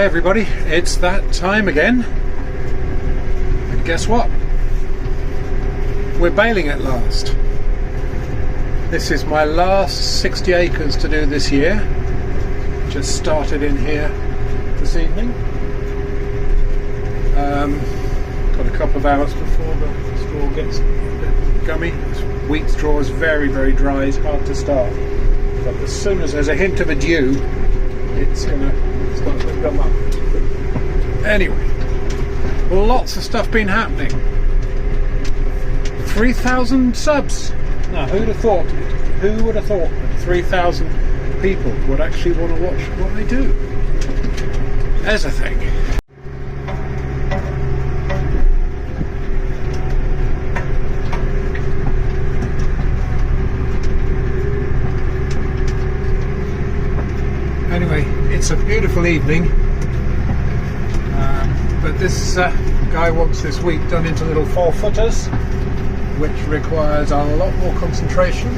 Hey everybody, it's that time again, and guess what? We're baling at last. This is my last 60 acres to do this year. Just started in here this evening. Got a couple of hours before the straw gets a bit gummy. Wheat straw is very, very dry, it's hard to start. But as soon as there's a hint of a dew, it's going to start to gum up. Anyway, lots of stuff been happening. 3,000 subs. Now, who'd have thought? Who would have thought that 3,000 people would actually want to watch what I do? There's a thing. Anyway, it's a beautiful evening, but this guy wants this wheat done into little 4-footers, which requires a lot more concentration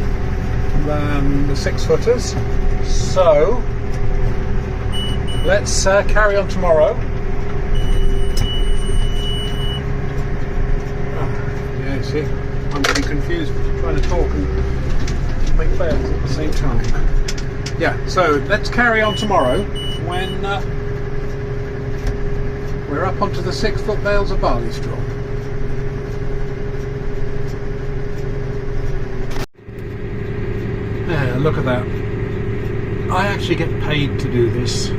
than the 6-footers. So let's carry on tomorrow. Yeah, see, I'm getting confused trying to talk and make bales at the same time. Yeah, so let's carry on tomorrow when we're up onto the 6-foot bales of barley straw. Yeah, look at that. I actually get paid to do this.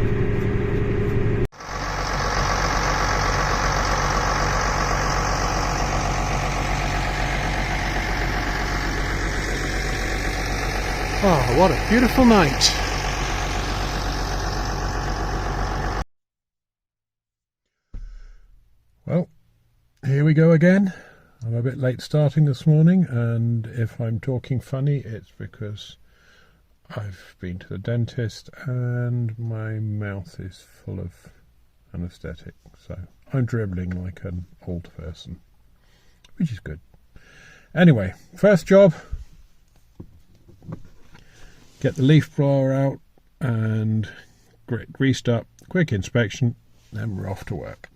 Oh, what a beautiful night. Well, here we go again. I'm a bit late starting this morning, and if I'm talking funny, it's because I've been to the dentist and my mouth is full of anaesthetic. So I'm dribbling like an old person, which is good. Anyway, first job. Get the leaf blower out and get it greased up, quick inspection, then we're off to work.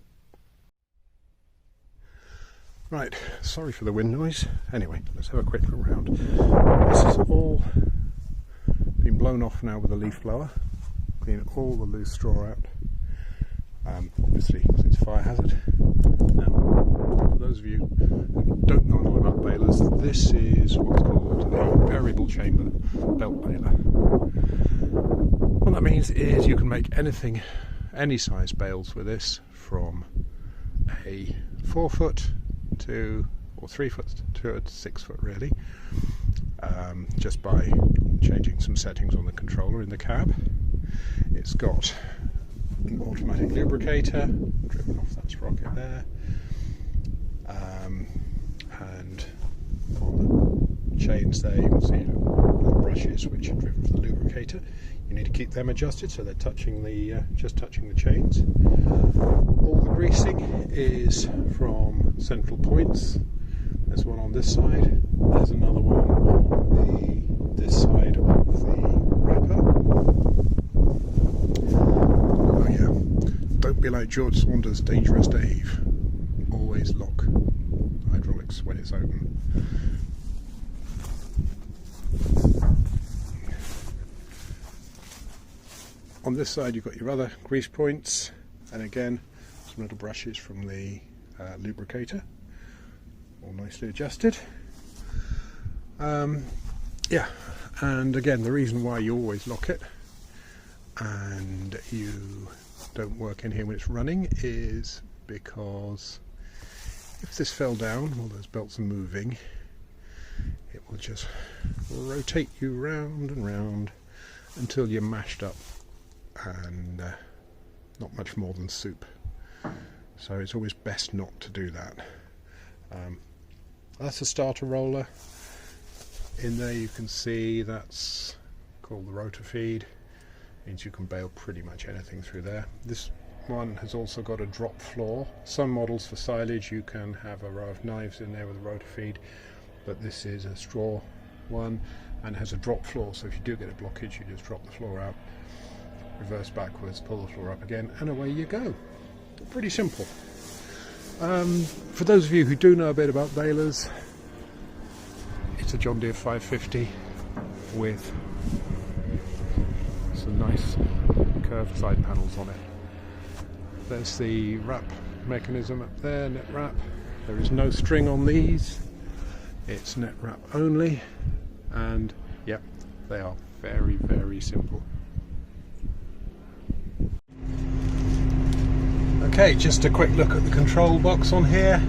Right, sorry for the wind noise. Anyway, let's have a quick look around. This has all been blown off now with a leaf blower. Clean all the loose straw out. Obviously, because it's a fire hazard. Now, for those of you who don't know a lot about balers, this is what's called a variable chamber belt baler. What that means is you can make anything, any size bales with this, from a 4-foot to, or 3-foot to a 6-foot really, just by changing some settings on the controller in the cab. It's got an automatic lubricator driven off that sprocket there, and on the chains there you can see little brushes which are driven from the lubricator. You need to keep them adjusted so they're touching the just touching the chains. All the greasing is from central points. There's one on this side, there's another one on this side of the wrapper. Oh yeah, don't be like George Saunders' Dangerous Dave. Always lock hydraulics when it's open. On this side you've got your other grease points, and again some little brushes from the lubricator, all nicely adjusted. Yeah, and again the reason why you always lock it and you don't work in here when it's running is because if this fell down while those belts are moving, it will just rotate you round and round until you're mashed up and not much more than soup. So it's always best not to do that. That's a starter roller. In there you can see that's called the rotor feed. Means you can bale pretty much anything through there. This one has also got a drop floor. Some models for silage you can have a row of knives in there with a rotor feed, but this is a straw one and has a drop floor, so if you do get a blockage you just drop the floor out. reverse backwards, pull the floor up again, and away you go. Pretty simple. For those of you who do know a bit about balers, it's a John Deere 550 with some nice curved side panels on it. There's the wrap mechanism up there, net wrap. There is no string on these, it's net wrap only, and yep, they are very, very simple. Okay, just a quick look at the control box on here.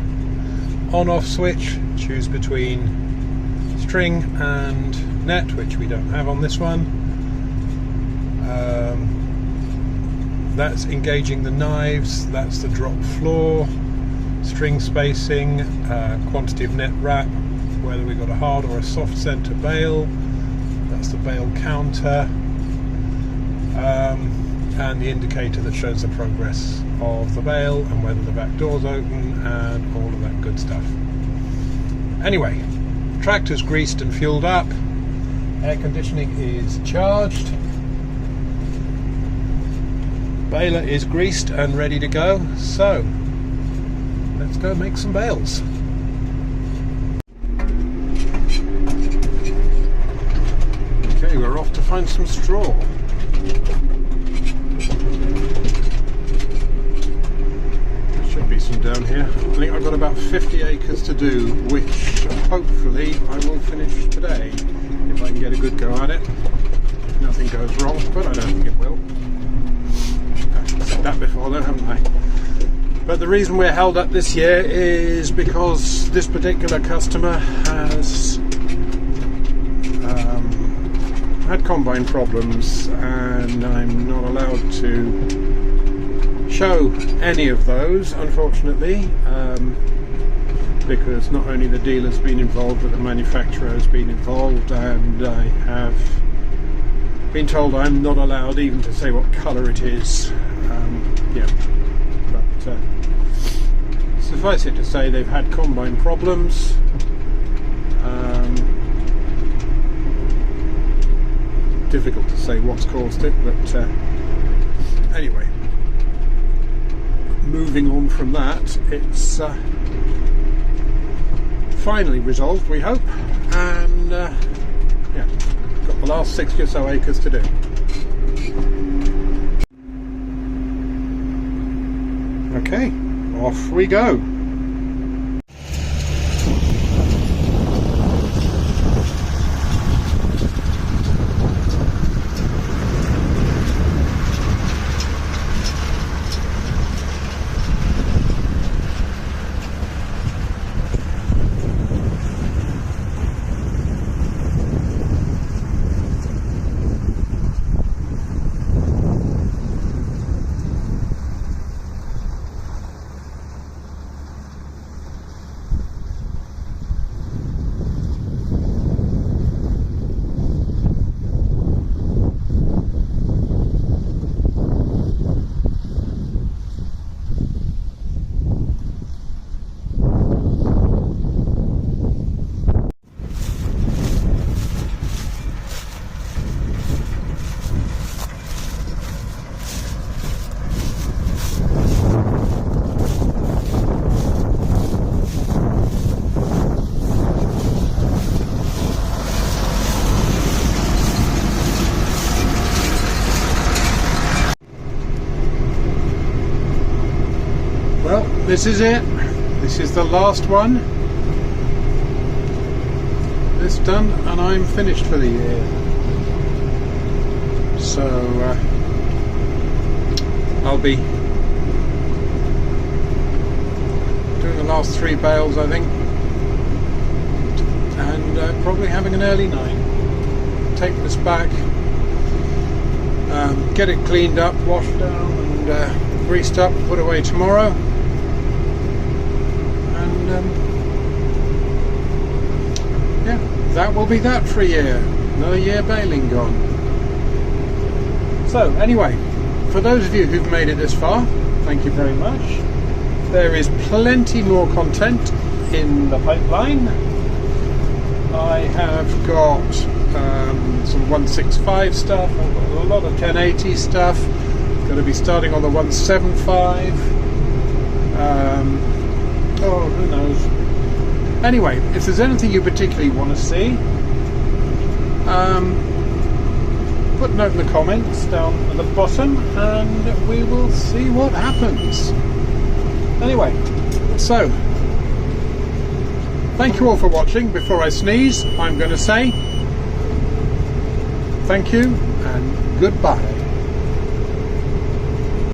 On-off switch, choose between string and net, which we don't have on this one. That's engaging the knives, that's the drop floor, string spacing, quantity of net wrap, whether we've got a hard or a soft centre bale, that's the bale counter, and the indicator that shows the progress of the bale and whether the back door's open and all of that good stuff. Anyway, tractor's greased and fueled up, air conditioning is charged, baler is greased and ready to go, so let's go make some bales. Okay, we're off to find some straw. There should be some down here. I think I've got about 50 acres to do, which hopefully I will finish today if I can get a good go at it. Nothing goes wrong, but I don't think it will. I've said that before though, haven't I? But the reason we're held up this year is because this particular customer has had combine problems, and I'm not allowed to show any of those, unfortunately, because not only the dealer's been involved but the manufacturer has been involved, and I have been told I'm not allowed even to say what colour it is. But suffice it to say they've had combine problems. Difficult to say what's caused it, but anyway, moving on from that, it's finally resolved, we hope, and yeah, got the last 60 or so acres to do. Okay, off we go. Well, this is it. This is the last one. This done, and I'm finished for the year. So I'll be doing the last 3 bales, I think, and probably having an early 9. Take this back, get it cleaned up, washed down, and greased up, put away tomorrow. Yeah, that will be that for a year. Another year baling gone. So anyway, for those of you who've made it this far, thank you very much. There is plenty more content in the pipeline. I have got some 165 stuff. I've got a lot of 1080 stuff. Going to be starting on the 175. Oh, who knows. Anyway, if there's anything you particularly want to see, put a note in the comments down at the bottom and we will see what happens. Anyway, so thank you all for watching. Before I sneeze, I'm going to say thank you and goodbye.